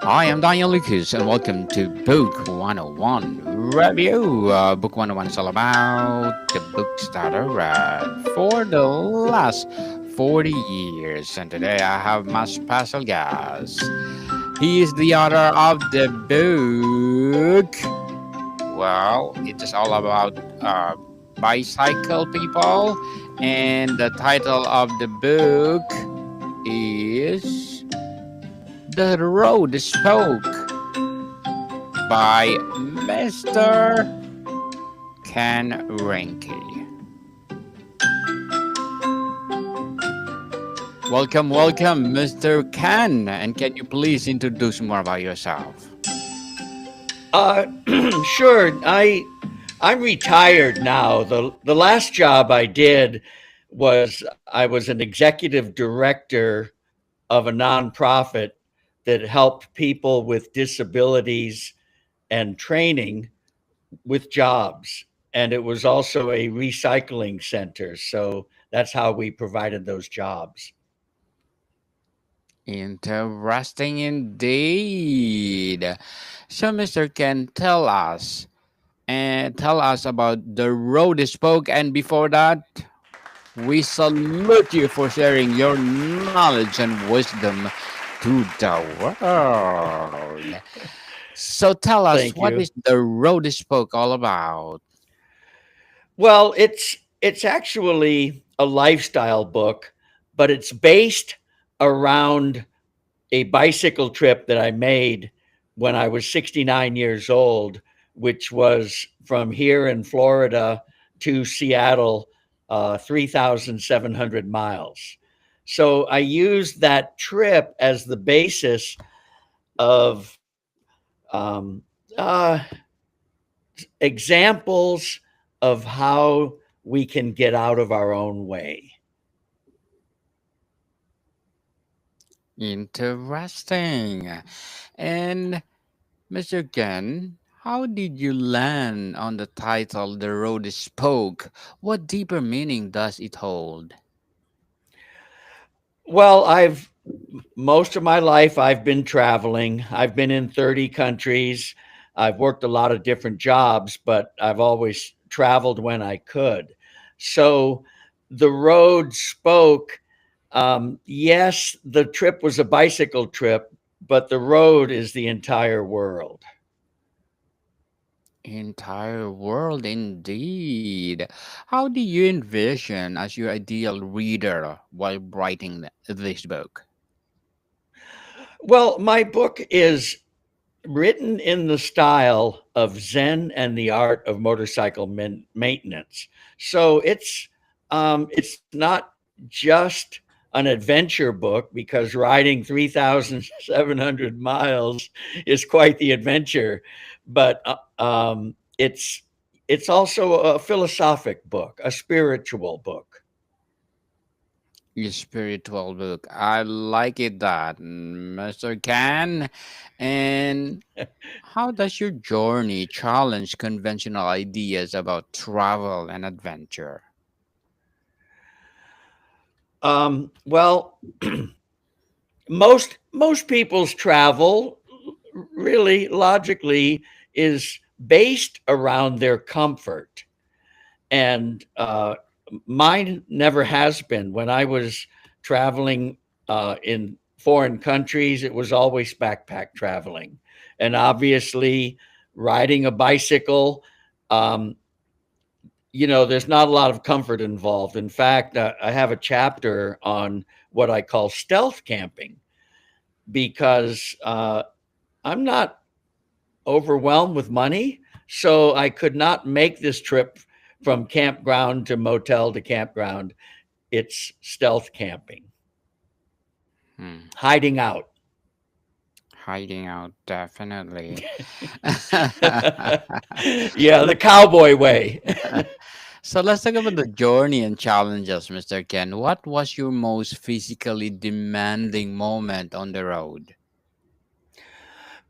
I am Daniel Lucas, and welcome to Book 101 Review. Book 101 is all about the books that I read for the last 40 years. And today I have my special guest. He is the author of the book. Well, it is all about bicycle people. And the title of the book is The Road Spoke by Mr. Ken Reinke. Welcome, Mr. Ken. And can you please introduce more about yourself? Uh, sure. I'm retired now. The last job I did was I was an executive director of a nonprofit that helped people with disabilities and training with jobs. And it was also a recycling center. So that's how we provided those jobs. Interesting indeed. So, Mr. Ken, tell us about the road spoke. And before that, we salute you for sharing your knowledge and wisdom to the world. So tell us, Thank what you. is the road spoke all about? Well, it's actually a lifestyle book, but it's based around a bicycle trip that I made when I was 69 years old, which was from here in Florida to Seattle, 3,700 miles. So I used that trip as the basis of uh, examples of how we can get out of our own way. Interesting. And Mr. Ken, how did you land on the title The Road Spoke? What deeper meaning does it hold? Well, I've most of my life I've been traveling. I've been in 30 countries. I've worked a lot of different jobs, but I've always traveled when I could. So the road spoke. Yes, the trip was a bicycle trip, but the road is the entire world. Entire world indeed. How do you envision as your ideal reader while writing this book? Well, my book is written in the style of Zen and the art of motorcycle maintenance. So it's not just an adventure book because riding 3,700 miles is quite the adventure, but it's also a philosophic book, a spiritual book. Your spiritual book. I like it that, Mr. Can. And how does your journey challenge conventional ideas about travel and adventure? Well, most people's travel really logically is based around their comfort, and mine never has been. When I was traveling in foreign countries, it was always backpack traveling, and obviously riding a bicycle. Um, there's not a lot of comfort involved. In fact, I have a chapter on what I call stealth camping because I'm not overwhelmed with money. So I could not make this trip from campground to motel to campground. It's stealth camping, Hmm. hiding out. Hiding out, definitely. Yeah, the cowboy way. So let's talk about the journey and challenges, Mr. Ken. What was your most physically demanding moment on the road?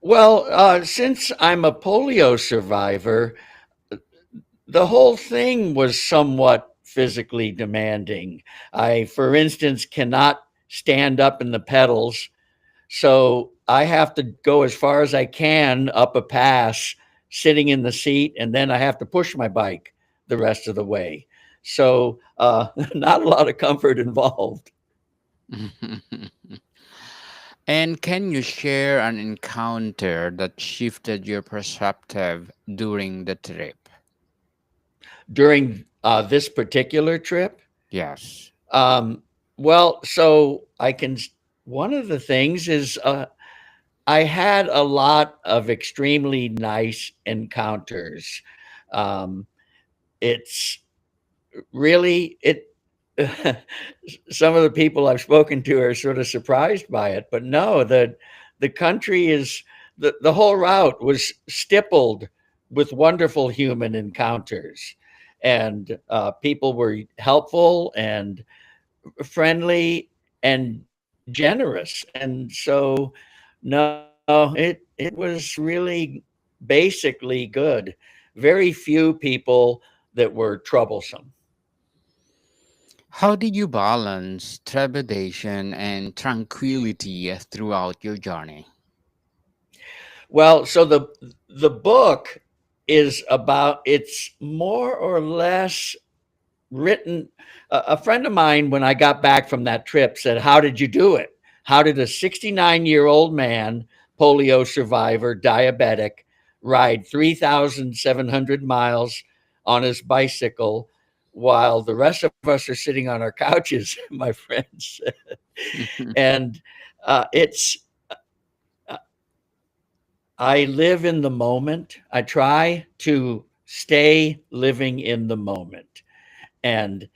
Well, since I'm a polio survivor, the whole thing was somewhat physically demanding. I, for instance, cannot stand up in the pedals. So I have to go as far as I can up a pass, sitting in the seat, and then I have to push my bike the rest of the way. So, not a lot of comfort involved. And can you share an encounter that shifted your perspective during the trip? During this particular trip, Yes. um, well, so one of the things is I had a lot of extremely nice encounters. Um, it's really it some of the people I've spoken to are sort of surprised by it, but no, the country is the whole route was stippled with wonderful human encounters, and people were helpful and friendly and generous, and so no, it was really basically good. Very few people that were troublesome. How did you balance trepidation and tranquility throughout your journey? Well, so the book is about it's more or less written. A friend of mine, when I got back from that trip, said, "How did you do it? How did a 69-year-old man, polio survivor, diabetic, ride 3,700 miles on his bicycle while the rest of us are sitting on our couches?" My friends, and it's I live in the moment. I try to stay living in the moment. And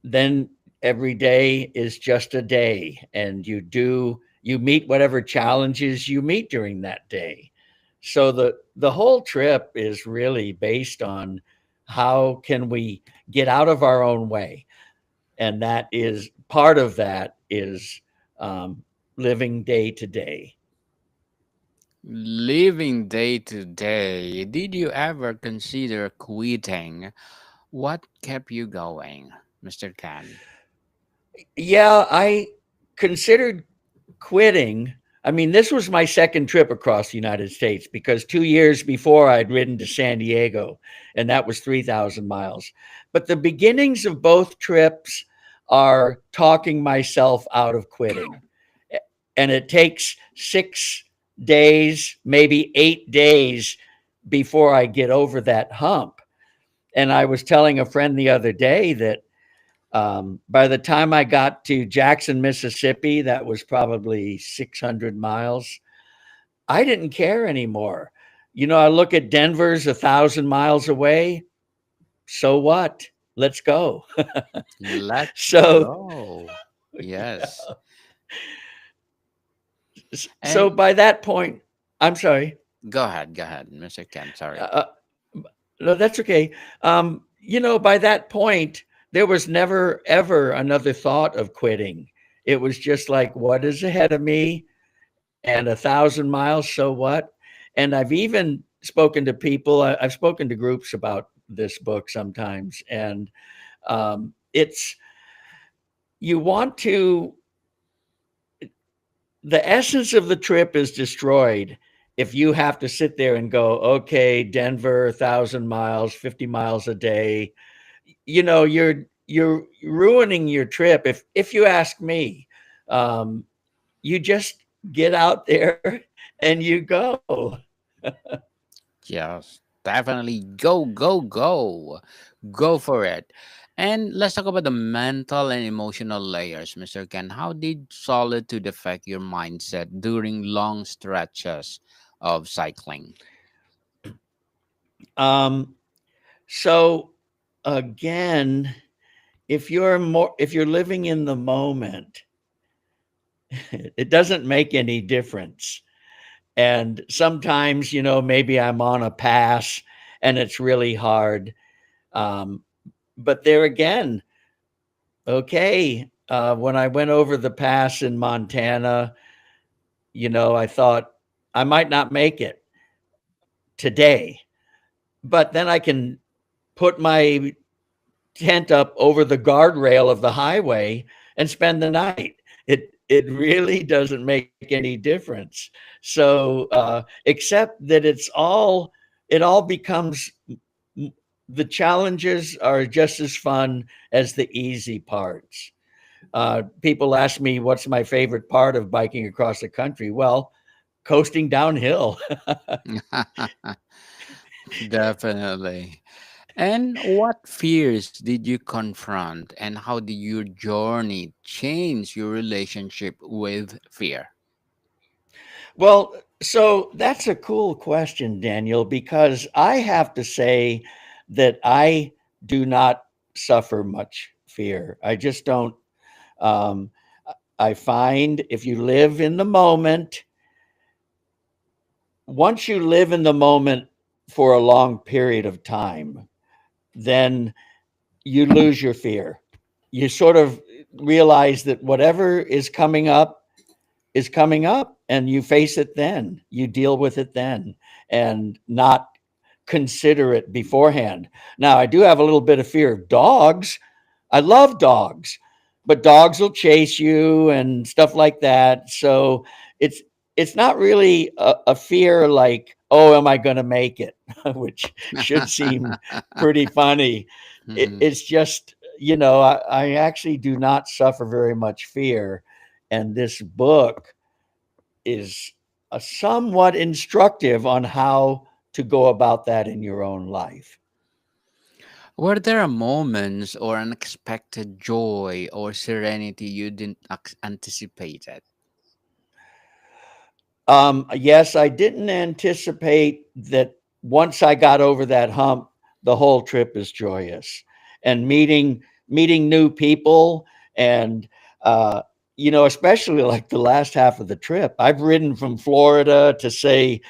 then every day is just a day, and you meet whatever challenges you meet during that day. So the whole trip is really based on how can we get out of our own way, and that is part of that is um, living day to day. Living day to day, did you ever consider quitting? What kept you going, Mr. Khan? Yeah, I considered quitting. I mean, this was my second trip across the United States because 2 years before I'd ridden to San Diego, and that was 3,000 miles. But the beginnings of both trips are talking myself out of quitting. And it takes 6 days, maybe 8 days before I get over that hump. And I was telling a friend the other day that by the time I got to Jackson, Mississippi, that was probably 600 miles. I didn't care anymore. I look at Denver's 1,000 miles away. So what? Let's go. Let's so, go. Yes. so And by that point, I'm sorry. go ahead, Mr. Ken. Sorry. Uh, no, that's okay. By that point, there was never ever another thought of quitting. It was just like, what is ahead of me? And 1,000 miles, so what? And I've even spoken to people. I've spoken to groups about this book sometimes, and it's you want to. The essence of the trip is destroyed if you have to sit there and go, okay, Denver, 1,000 miles, 50 miles a day. You're ruining your trip. If you ask me, um, you just get out there and you go. Yes. Definitely go, go, go. Go for it. And let's talk about the mental and emotional layers, Mr. Ken. How did solitude affect your mindset during long stretches of cycling? Um, so again, if you're living in the moment, it doesn't make any difference. And sometimes, maybe I'm on a pass and it's really hard. Um, but there again, okay, when I went over the pass in Montana, I thought I might not make it today, but then I can put my tent up over the guardrail of the highway and spend the night. it really doesn't make any difference. So, except that it all becomes the challenges are just as fun as the easy parts. People ask me what's my favorite part of biking across the country. Well, coasting downhill. Definitely. And what fears did you confront, and how did your journey change your relationship with fear? Well, so that's a cool question, Daniel, because I have to say that I do not suffer much fear. I just don't. Um, I find if you live in the moment, once you live in the moment for a long period of time, then you lose your fear. You sort of realize that whatever is coming up and you face it then. You deal with it then and not consider it beforehand. Now, I do have a little bit of fear of dogs. I love dogs, but dogs will chase you and stuff like that. So it's it's not really a fear like, oh, am I going to make it, which should seem pretty funny. Mhm. It's just, I actually do not suffer very much fear, and this book is somewhat instructive on how to go about that in your own life. Were there moments or unexpected joy or serenity you didn't anticipate it? Yes, I didn't anticipate that once I got over that hump, the whole trip is joyous, and meeting new people, and uh, especially like the last half of the trip. I've ridden from Florida to say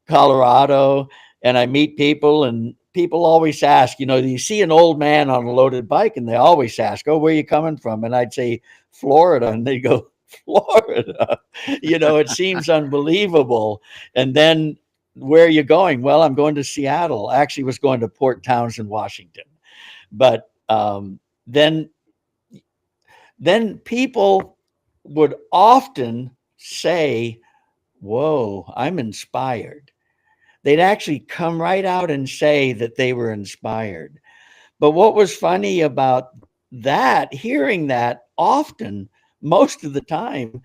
Colorado, and I meet people, and people always ask, do you see an old man on a loaded bike? And they always ask, oh, where are you coming from? And I'd say Florida, and they go, Florida. It seems unbelievable. And then where are you going? Well, I'm going to Seattle. I actually was going to Port Townsend, Washington. But then then people would often say, whoa, I'm inspired. They'd actually come right out and say that they were inspired. But what was funny about that, hearing that often, most of the time,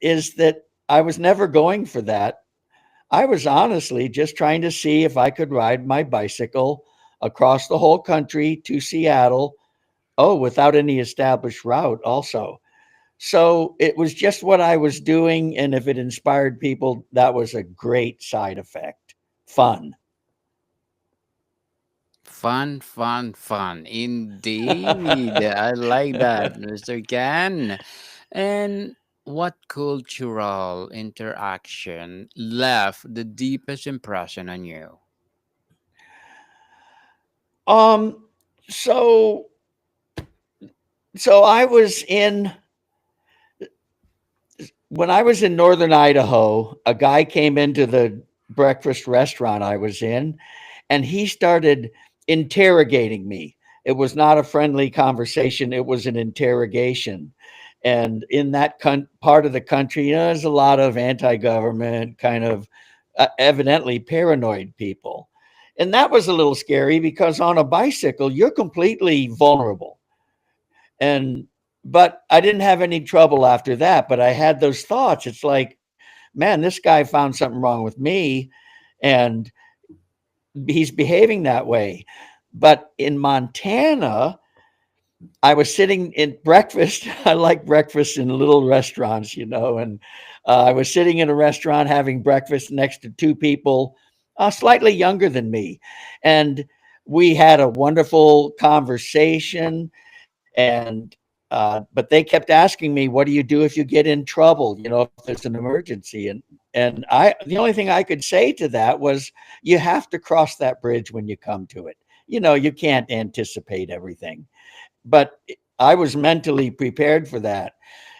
is that I was never going for that. I was honestly just trying to see if I could ride my bicycle across the whole country to Seattle. Oh, without any established route, also. So it was just what I was doing. And if it inspired people, that was a great side effect. Fun. Fun, fun, fun. Indeed. I like that, Mr. Ken. And what cultural interaction left the deepest impression on you? Um, so so I was in when I was in northern Idaho, a guy came into the breakfast restaurant I was in, and he started interrogating me. It was not a friendly conversation, it was an interrogation. And in that part of the country, there's a lot of anti government, kind of evidently paranoid people. And that was a little scary because on a bicycle, you're completely vulnerable. And but I didn't have any trouble after that. But I had those thoughts. It's like, man, this guy found something wrong with me, and he's behaving that way. But in Montana, I was sitting in breakfast. I like breakfast in little restaurants, and I was sitting in a restaurant having breakfast next to two people slightly younger than me. And we had a wonderful conversation. And but they kept asking me, what do you do if you get in trouble, if there's an emergency? And the only thing I could say to that was, you have to cross that bridge when you come to it. You can't anticipate everything, but I was mentally prepared for that.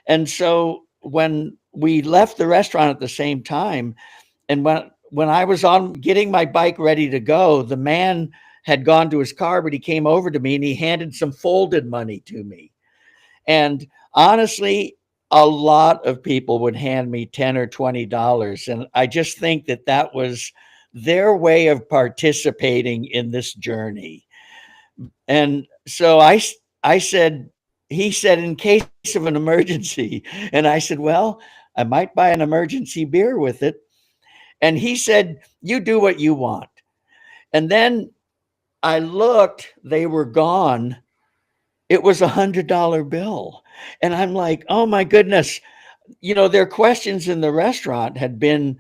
And so when we left the restaurant at the same time, and when I was on getting my bike ready to go, the man had gone to his car, but he came over to me and he handed some folded money to me. And honestly, a lot of people would hand me 10 or $20, and I just think that that was their way of participating in this journey. And so I said, he said, in case of an emergency. And I said, well, I might buy an emergency beer with it. And he said, you do what you want. And then I looked, they were gone. It was $100 bill. And I'm like, oh my goodness. Their questions in the restaurant had been,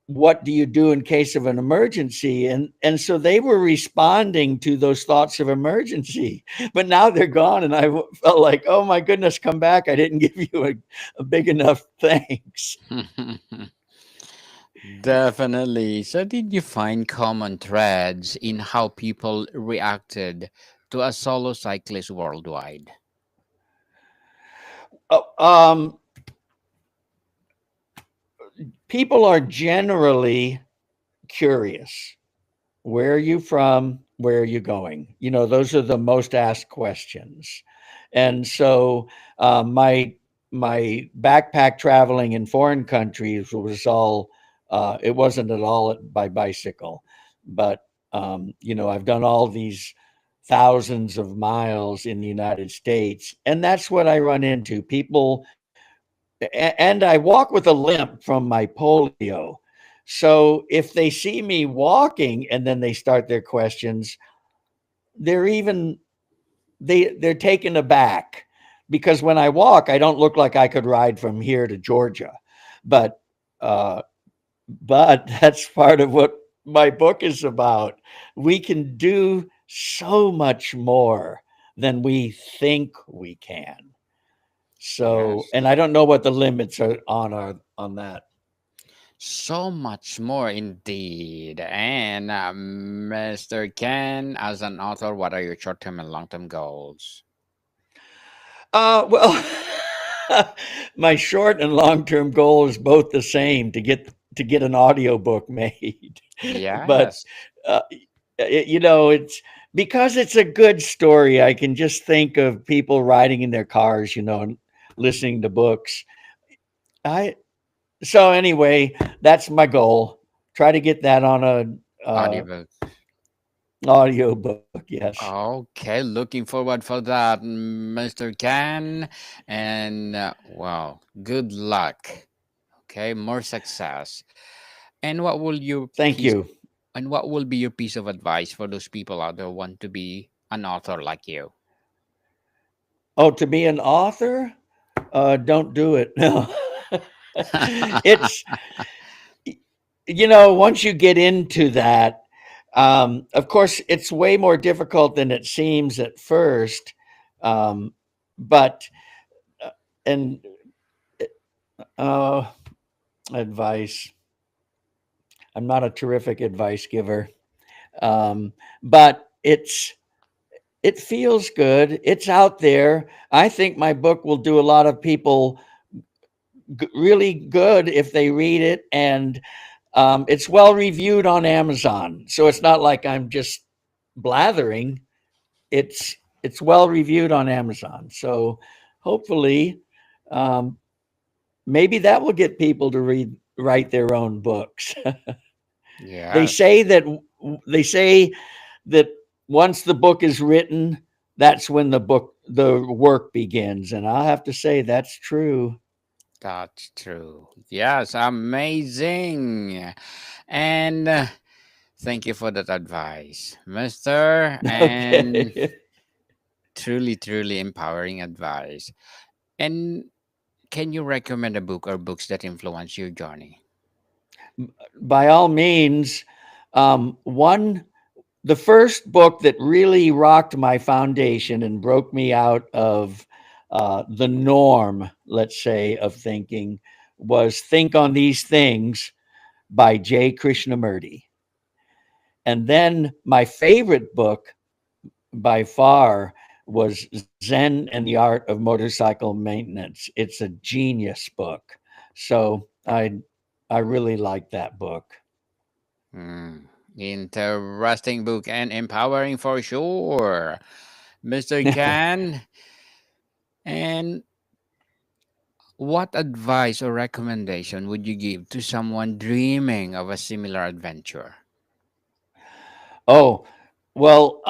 what do you do in case of an emergency? And so they were responding to those thoughts of emergency. But now they're gone, and felt like, oh my goodness, come back. I didn't give you a big enough thanks. Definitely. So, did you find common threads in how people reacted to a solo cyclist worldwide? Oh, people are generally curious. Where are you from? Where are you going? Those are the most asked questions. And so my backpack traveling in foreign countries was all, it wasn't at all by bicycle, but I've done all these thousands of miles in the United States, and that's what I run into. People, and I walk with a limp from my polio. So if they see me walking and then they start their questions, they're even they're taken aback, because when I walk, I don't look like I could ride from here to Georgia. But uh, but that's part of what my book is about. We can do so much more than we think we can. So, Yes. and I don't know what the limits are on that. So much more indeed. And Mr. Ken, as an author, what are your short term and long term goals? Well, my short and long term goal is both the same, to get an audiobook made. But Yes. uh, it's because it's a good story. I can just think of people riding in their cars, and listening to books. I So anyway, that's my goal. Try to get that on a Audiobook. audio book. Yes. Okay, looking forward for that, Mr. Ken. And wow, good luck. Okay, more success. And what will your Thank piece you. and what will be your piece of advice for those people out there who want to be an author like you? Oh, to be an author, don't do it. No. It's once you get into that, of course, it's way more difficult than it seems at first. But and uh, advice. I'm not a terrific advice giver, but it feels good. It's out there. I think my book will do a lot of people really good if they read it, and it's well reviewed on Amazon. So it's not like I'm just blathering. It's well reviewed on Amazon. So hopefully, um, maybe that will get people to write their own books. they Yes, say that they say that once the book is written, that's when the work begins, and I'll have to say that's true. that's true. Yes, amazing. And thank you for that advice, Mister. And Okay. truly, truly empowering advice. And can you recommend a book or books that influence your journey? By all means, one the first book that really rocked my foundation and broke me out of the norm, let's say, of thinking was Think on These Things by J. Krishnamurti. And then my favorite book by far was Zen and the Art of Motorcycle Maintenance. It's a genius book. So I really like that book. Hmm. Interesting book and empowering for sure, Mr. Can. And What advice or recommendation would you give to someone dreaming of a similar adventure? Oh, well,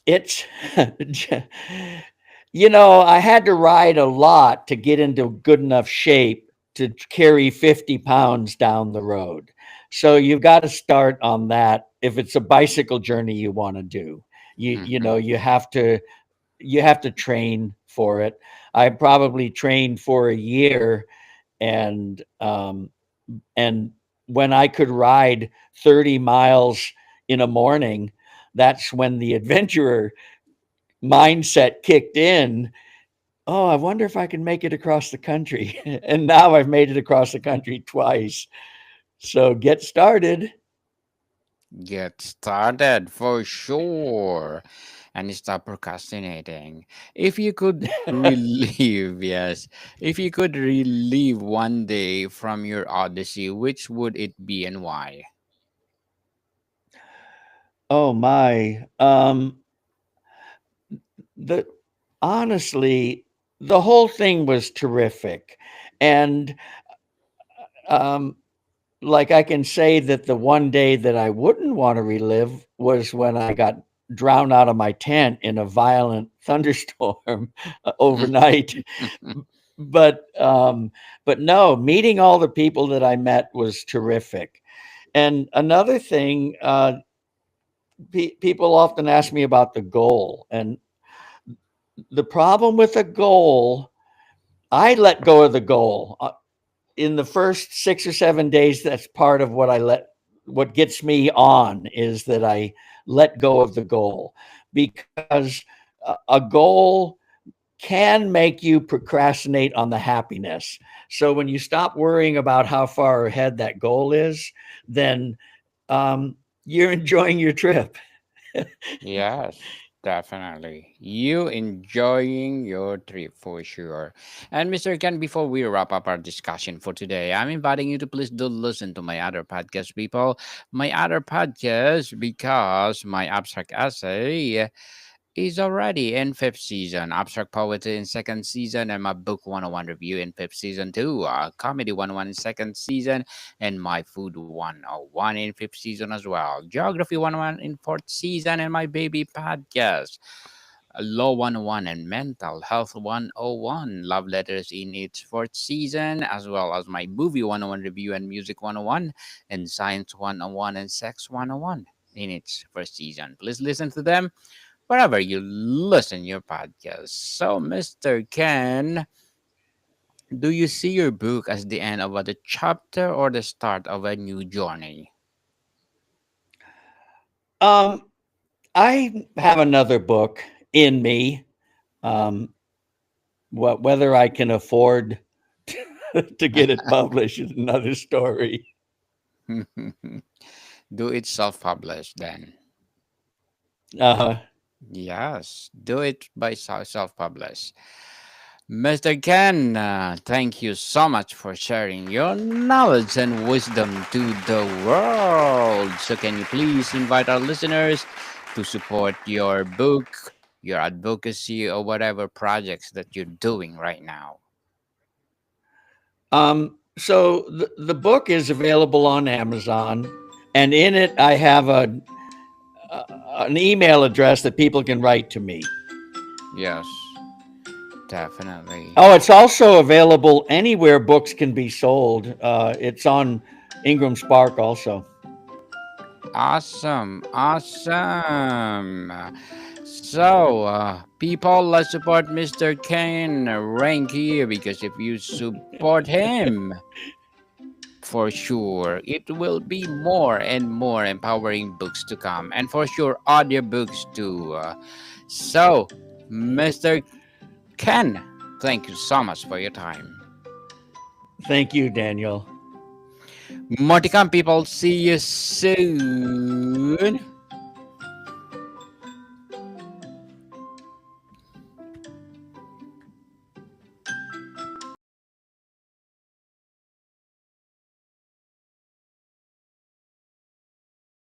it's I had to ride a lot to get into good enough shape to carry 50 pounds down the road. So you've got to start on that if it's a bicycle journey you want to do. Mhm. You have to train for it. I probably trained for a year, and and when I could ride 30 miles in a morning, that's when the adventurer mindset kicked in. Oh, I wonder if I can make it across the country. And now I've made it across the country twice. So get started. Get started for sure and stop procrastinating. If you could relive, yes, if you could relive one day from your odyssey, which would it be and why? Oh my. The honestly, the whole thing was terrific. And um like I can say that the one day that I wouldn't want to relive was when I got drowned out of my tent in a violent thunderstorm overnight. But but no, meeting all the people that I met was terrific. And another thing, people often ask me about the goal, and the problem with a goal, I let go of the goal. In the first 6 or 7 days, that's part of what gets me on is that I let go of the goal, because a goal can make you procrastinate on the happiness. So when you stop worrying about how far ahead that goal is, then you're enjoying your trip. Yes, definitely. You enjoying your trip for sure. And Mr. Ken, before we wrap up our discussion for today, I'm inviting you to please do listen to my other podcast, people. My other podcast, because my abstract essay is already in fifth season. Abstract Poetry in second season, and my book 101 review in fifth season too. Comedy 101 in second season, and my food 101 in fifth season as well. Geography 101 in fourth season, and my baby podcast. Law 101 and Mental Health 101. Love Letters in its fourth season, as well as my movie 101 review and music 101, and Science 101 and Sex 101 in its first season. Please listen to them wherever you listen your podcast. So, Mr. Ken, do you see your book as the end of a chapter or the start of a new journey? Um, I have another book in me. Um, whether I can afford to get it published is another story. Do it self-published then. Uh, Yes, do it by self-publish. Mr. Ken, thank you so much for sharing your knowledge and wisdom to the world. So, can you please invite our listeners to support your book, your advocacy, or whatever projects that you're doing right now? so the book is available on Amazon, and in it I have a an email address that people can write to me. Yes, definitely. Oh, it's also available anywhere books can be sold. It's on Ingram Spark also. Awesome, awesome. So, people, let's support Mr. Ken Reinke because if you support him, for sure, it will be more and more empowering books to come, and for sure, audiobooks too. So, Mr. Ken, thank you so much for your time. Thank you, Daniel. More to come, people. See you soon.